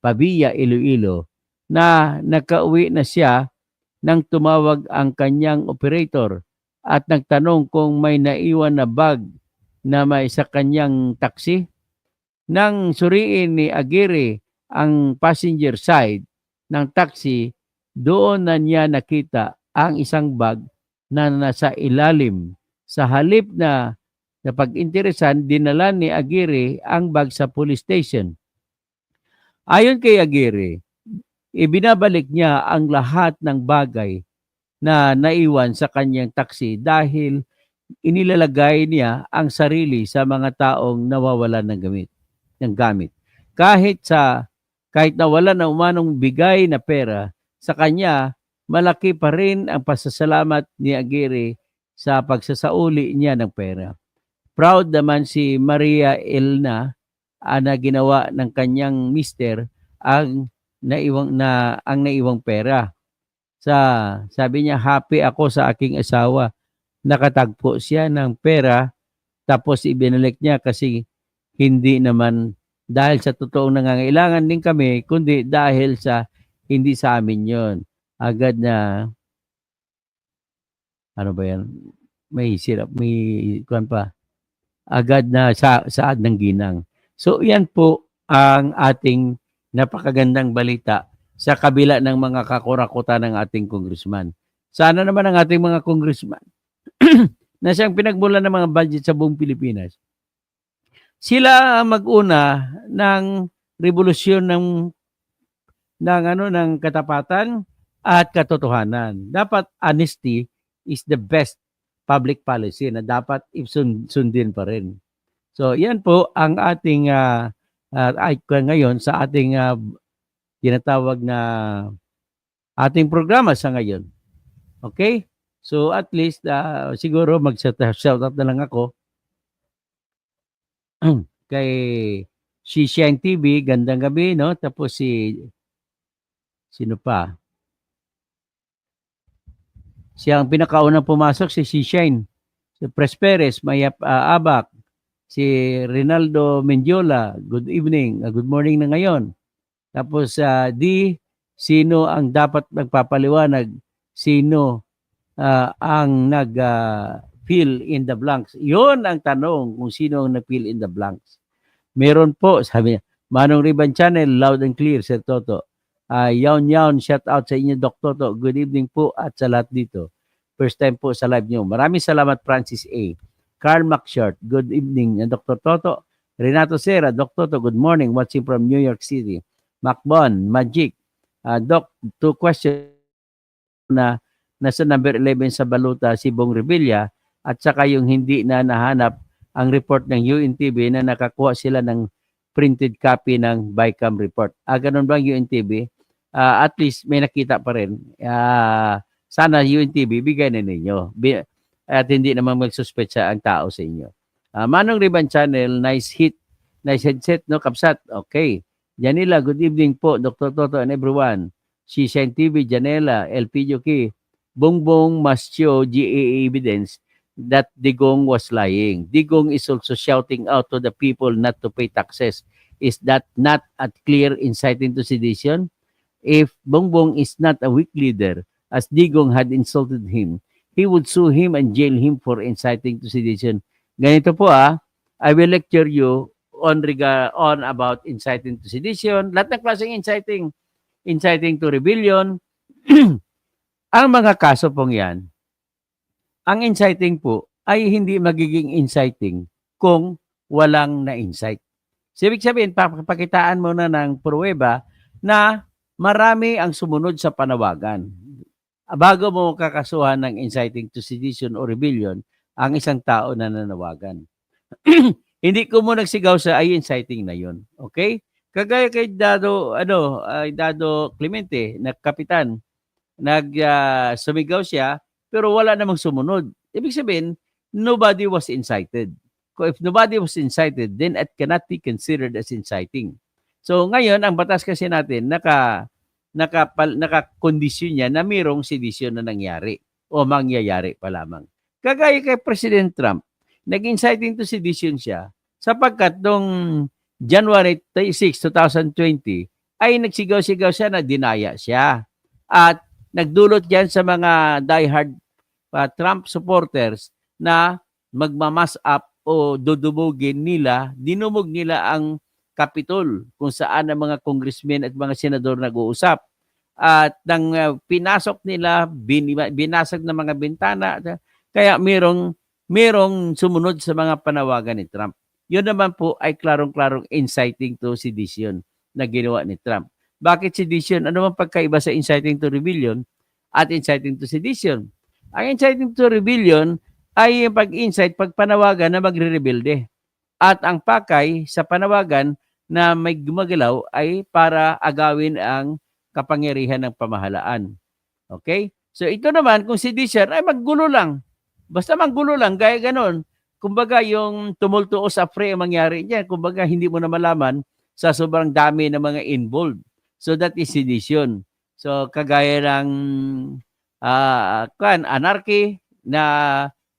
Pabilla, Iloilo, na nakauwi na siya nang tumawag ang kanyang operator at nagtanong kung may naiwan na bag na may sa kanyang taxi. Nang suriin ni Aguirre ang passenger side ng taxi, doon na niya nakita ang isang bag na nasa ilalim. Sa halip na napag-interesan, dinala ni Aguirre ang bag sa police station. Ayon kay Aguirre, ibinabalik niya ang lahat ng bagay na naiwan sa kanyang taxi dahil inilalagay niya ang sarili sa mga taong nawawalan ng gamit. Kahit nawala na umanong bigay na pera sa kanya, malaki pa rin ang pasasalamat ni Aguirre sa pagsasauli niya ng pera. Proud naman si Maria Elna na ginawa ng kanyang mister ang naiwang pera. Sabi niya, happy ako sa aking asawa. Nakatagpo siya ng pera tapos ibinalik niya kasi hindi naman dahil sa totoong nangangailangan din kami, kundi dahil sa hindi sa amin yon. Agad na, ano ba yan? May sirap, may kuwan pa. Agad na saad ng ginang. So yan po ang ating napakagandang balita sa kabila ng mga kakurakutan ng ating congressman. Sana naman ang ating mga congressman na siyang pinagmulan ng mga budget sa buong Pilipinas. Sila ang mag-una ng revolusyon ng katapatan at katotohanan. Dapat honesty is the best public policy na dapat sundin pa rin. So yan po ang ating ngayon sa ating tinatawag na ating programa sa ngayon. Okay? So at least siguro mag-shoutout na lang ako kay Shishine TV, gandang gabi, no? Tapos sino pa? Siya ang pinakaunang pumasok, si Shishine. Si Pres Perez, Mayap Abak, si Rinaldo Mendiola, good evening, good morning na ngayon. Tapos sino ang dapat magpapaliwanag? Sino ang fill in the blanks? Yun ang tanong, kung sino ang nag-fill in the blanks. Meron po, sabi niya, Manong Riban Channel, loud and clear, Sir Toto. Yawn, shout out sa inyo, Dr. Toto. Good evening po at sa lahat dito. First time po sa live nyo. Maraming salamat, Francis A. Carl McShort, good evening, Dr. Toto. Renato Serra, Dr. Toto, good morning, watching from New York City. Macbon, Magic, Doc, 2 questions na nasa number 11 sa baluta si Bong Revilla at saka yung hindi na nahanap ang report ng UNTV na nakakuha sila ng printed copy ng BICAM report. Ganun ba ang UNTV? At least may nakita pa rin. Sana UNTV, bigay na ninyo. At hindi naman magsuspetsa ang tao sa inyo. Manong Riban Channel, nice headset, no, Kapsat. Okay. Janila, good evening po, Dr. Toto and everyone. Shishine TV, Janela, LPJ Bongbong must show GAA evidence that Digong was lying. Digong is also shouting out to the people not to pay taxes. Is that not a clear inciting to sedition? If Bongbong is not a weak leader, as Digong had insulted him, he would sue him and jail him for inciting to sedition. Ganito po I will lecture you on about inciting to sedition, lahat ng klaseng inciting to rebellion. Ang mga kaso pong yan, ang inciting po ay hindi magiging inciting kung walang na-incite. So, ibig sabihin, pakitaan mo na ng pruweba na marami ang sumunod sa panawagan. Bago mo kakasuhan ng inciting to sedition o rebellion, ang isang tao na nanawagan. Hindi ko mo nagsigaw sa ay inciting na yon. Okay? Kagaya kay Dado Clemente, na kapitan, sumigaw siya, pero wala namang sumunod. Ibig sabihin, nobody was incited. If nobody was incited, then it cannot be considered as inciting. So ngayon, ang batas kasi natin, nakakondisyon niya na mayroong sedition na nangyari o mangyayari pa lamang. Kagaya kay President Trump, nag-inciting to sedition siya sapagkat noong January 6, 2020, ay nagsigaw-sigaw siya na dinaya siya. At nagdulot yan sa mga diehard Trump supporters na magmamas up o dudumugin nila, dinumog nila ang Capitol kung saan ang mga congressmen at mga senador nag-uusap. At nang pinasok nila, binasag ng mga bintana. Kaya merong sumunod sa mga panawagan ni Trump. Yun naman po ay klarong-klarong inciting to sedition na ginawa ni Trump. Bakit sedition? Ano man pagkaiba sa inciting to rebellion at inciting to sedition? Ang inciting to rebellion ay yung pag-incite, pagpanawagan na magre-rebelde. At ang pakay sa panawagan na may gumagalaw ay para agawin ang kapangyarihan ng pamahalaan. Okay? So ito naman, kung sedition, ay maggulo lang. Basta maggulo lang, gaya ganon. Kumbaga yung tumulto o sa fray ang mangyari niyan. Kumbaga hindi mo na malaman sa sobrang dami ng mga involved. So that is sedition. So kagaya ng anarchy na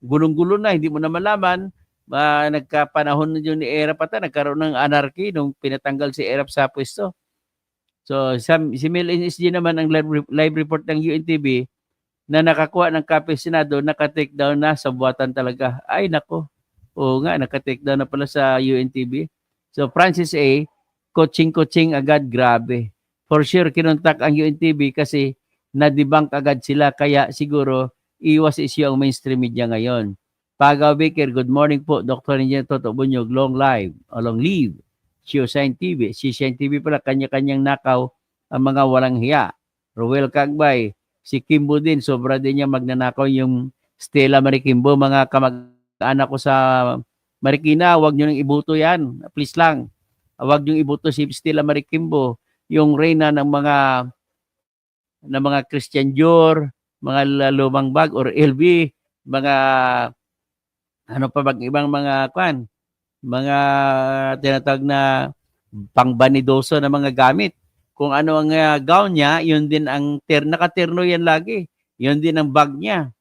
gulong-gulo na, hindi mo na malaman. Nagkapanahon yun ni Erap ata, nagkaroon ng anarchy nung pinatanggal si Erap sa pwesto. So si Mel NSG naman ang live report ng UNTV na nakakuha ng copy Senado, naka-take down na sa buwatan talaga. Ay nako. Oo nga, naka-take down na pala sa UNTV. So Francis A, coaching agad, grabe. For sure kinontak ang UNTV kasi na-debunk agad sila, kaya siguro iwas issue ang mainstream media ngayon. Pagaw Baker, good morning po. Dr. Engineer Toto Bunyog, long live. Shine TV. Si Shine TV pala, kanya-kanyang nakaw ang mga walang hiya. Ruel Cagbay, si Kimbo din, sobra din niya magnanakaw yung Stella Marikimbo. Mga kamag-anak ko sa Marikina, huwag nyo nang ibuto yan. Please lang. Huwag nyo ibuto si Stella Marikimbo. Yung reyna ng mga Christian Dior, mga lumang bag or LV, mga ano pa bang ibang mga mga tinatawag na pangbanidoso na mga gamit. Kung ano ang gown niya, yun din ang nakaterno yan lagi. Yun din ang bag niya.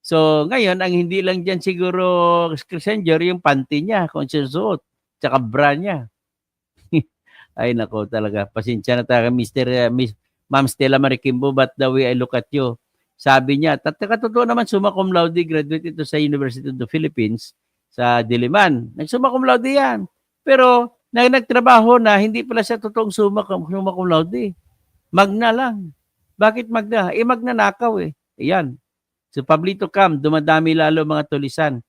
So ngayon, ang hindi lang dyan siguro Christian Dior, yung panty niya, kung siya suot, tsaka bra niya. Ay nako talaga, pasensya na talaga Miss Ma'am Stella Marikimbo, but the way I look at you, sabi niya, totoo naman, summa cum laude, graduate ito sa University of the Philippines, sa Diliman. Nagsumma cum laude yan. Pero, nagtrabaho na, hindi pala siya totoong summa cum laude. Magna lang. Bakit magna? Magnanakaw eh. Ayan. So, Pablito Cam, dumadami lalo mga tulisan.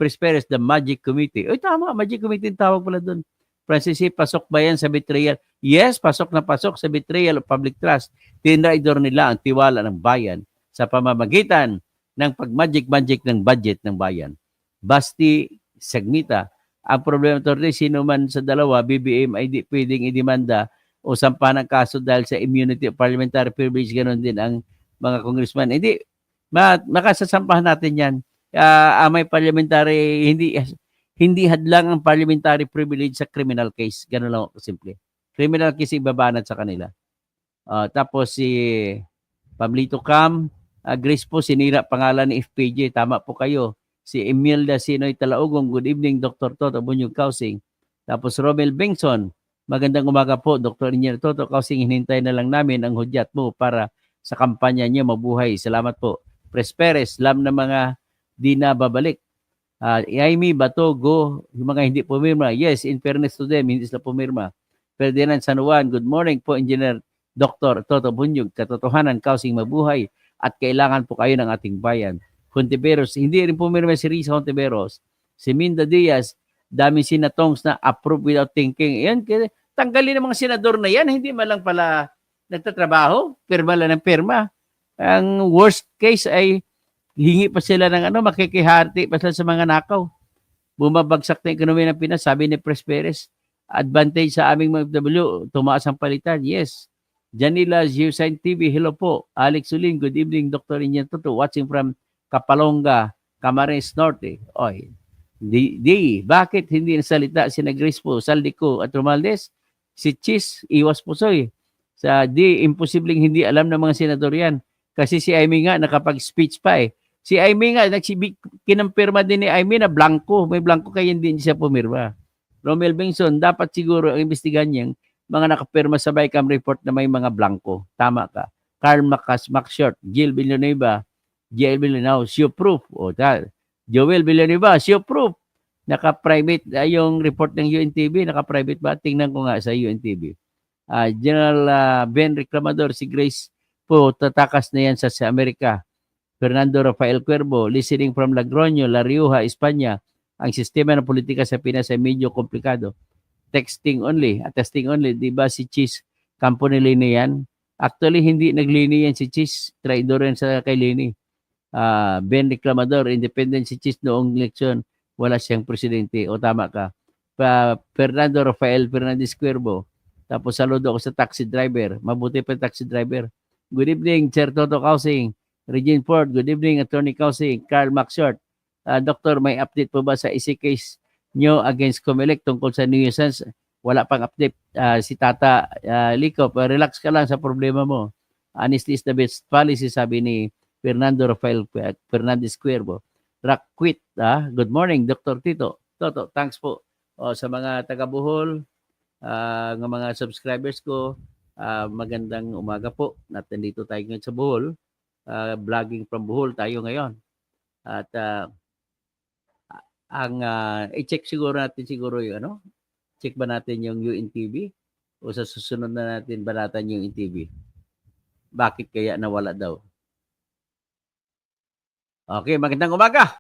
Prosperous, the Magic Committee. Oy, tama, Magic Committee tawag pala doon. Francis, pasok ba yan sa betrayal? Yes, pasok na pasok sa betrayal of public trust. Tinraidor nila ang tiwala ng bayan sa pamamagitan ng pag-magic ng budget ng bayan. Basti Sagmita, ang problema ito rin, sino man sa dalawa, BBM ay di pwedeng idemanda o sampa ng kaso dahil sa immunity of parliamentary privilege, ganoon din ang mga congressman. Hindi, makasasampahan natin yan. May parliamentary, hindi hadlang ang parliamentary privilege sa criminal case. Ganun lang ako simple. Criminal case ibabanat sa kanila. Tapos si Pablito Cam, Grace po, sinira pangalan ni FPJ. Tama po kayo. Si Imelda Sinoy Talaugong, good evening Dr. Toto Bunyog Kausing. Tapos Romel Bengson, magandang umaga po Dr. Engineer Toto Kausing, hinintay na lang namin ang hudyat mo para sa kampanya niyo mabuhay. Salamat po. Presperes, lam na mga di na babalik. Amy Batogo, yung mga hindi pumirma. Yes, in fairness to them, hindi sila pumirma. Ferdinand San Juan, good morning po Engineer Dr. Toto Bunyog. Katotohanan, Kausing mabuhay at kailangan po kayo ng ating bayan. Hontiveros, hindi rin pumirma si Risa Hontiveros. Si Minda Diaz, dami sinatongs na approve without thinking. Yan, tanggalin ng mga senador na yan, hindi man lang pala nagtatrabaho, pirma lang ng pirma. Ang worst case ay hingi pa sila ng makikihati pa sila sa mga nakaw. Bumabagsak na ekonomiya ng Pinas, sabi ni Presperes. Advantage sa aming mga FW, tumaas ang palitan. Yes. Janila, Geosign TV, hello po. Alex Ulin, good evening, Dr. Engineer Toto, watching from Kapalonga, Camarines Norte. Oy. Bakit hindi nasalita si Grace po, Saldico at Romaldes? Si Chis, iwas pusoy. Sa imposibleng hindi alam ng mga senador yan. Kasi si Amy nga nakapag-speech pa eh. Si Amy nga, kinampirma din ni Amy na blanco. May blanco kaya hindi siya pumirma. Romel Bengson, dapat siguro ang imbestigahan niyang mga nakapirma sa BICAM report na may mga blanco. Tama ka. Carl Mac Short, Jill Villanueva, show proof. Joel Villanueva, show proof. Naka-private yung report ng UNTV, naka-private ba? Tingnan ko nga sa UNTV. General Ben Reclamador, si Grace po, tatakas na yan sa Amerika. Fernando Rafael Cuervo, listening from Logroño, La Rioja, Espanya. Ang sistema ng politika sa Pinas ay medyo komplikado. Texting only, testing only. Di ba si Cheese, kampo ni Lini yan? Actually, hindi naglini yan si Cheese. Traidor yan sa kay Lini. Ben Reclamador, independent si Cheese noong eleksyon. Wala siyang presidente. O tama ka. Fernando Rafael Fernandez Cuervo. Tapos saludo ako sa taxi driver. Mabuti pa taxi driver. Good evening, Sir Toto Kausing. Regine Ford, good evening, Attorney Kausing. Carl Maxshort. Doktor, may update po ba sa EC case nyo against Comelec tungkol sa nuisance? Wala pang update. Si Tata Licop, relax ka lang sa problema mo. Honesty is the best policy, sabi ni Fernando Rafael Fernandez Cuervo. Rakwit, good morning, Dr. Tito. Toto, thanks po sa mga taga-Bohol, ng mga subscribers ko. Magandang umaga po. Nandito tayo ngayon sa Bohol. Vlogging from Bohol tayo ngayon. At i-check siguro yung check ba natin yung UNTV o sa susunod na natin banatan yung UNTV. Bakit kaya nawala daw? Okay, magandang umaga.